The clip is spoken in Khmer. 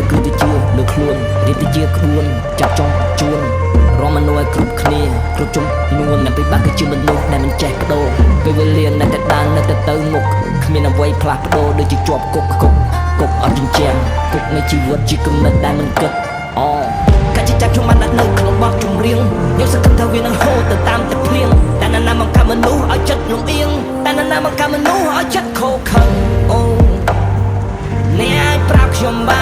នៅគឺទៅជាលើខ្លួនរៀបទៅជាក្បួនចាប់ចង់ជួនរមមនុស្សឲ្យគ្រប់គ្នាគ្រប់ជំនួនអ្នកពិបាកគឺជាមនុស្សដែលមិនចេះបដូរពេលវេលានៅតែដើរនៅតែទៅមុខគ្មានអ្វីផ្លាស់ប្ដូរដូចជាជាប់គុកអត់ជញ្ជាំងគុកនៃជីវិតជាគំនិតដែលមិនគិតកាច់ជាចាប់ខ្ញុំបានដាក់នៅក្នុងបទចម្រៀងខ្ញុំសង្ឃឹមថាវានឹងហូរទៅតាមទឹកភ្លៀងតែណានាបង្កើតមនុស្សឲ្យចិត្តលំអៀងតែណានាបង្កើតមនុស្សឲ្យចិត្តខកខឹងអ្នកអាចប្រាប់ខ្ញុំបាន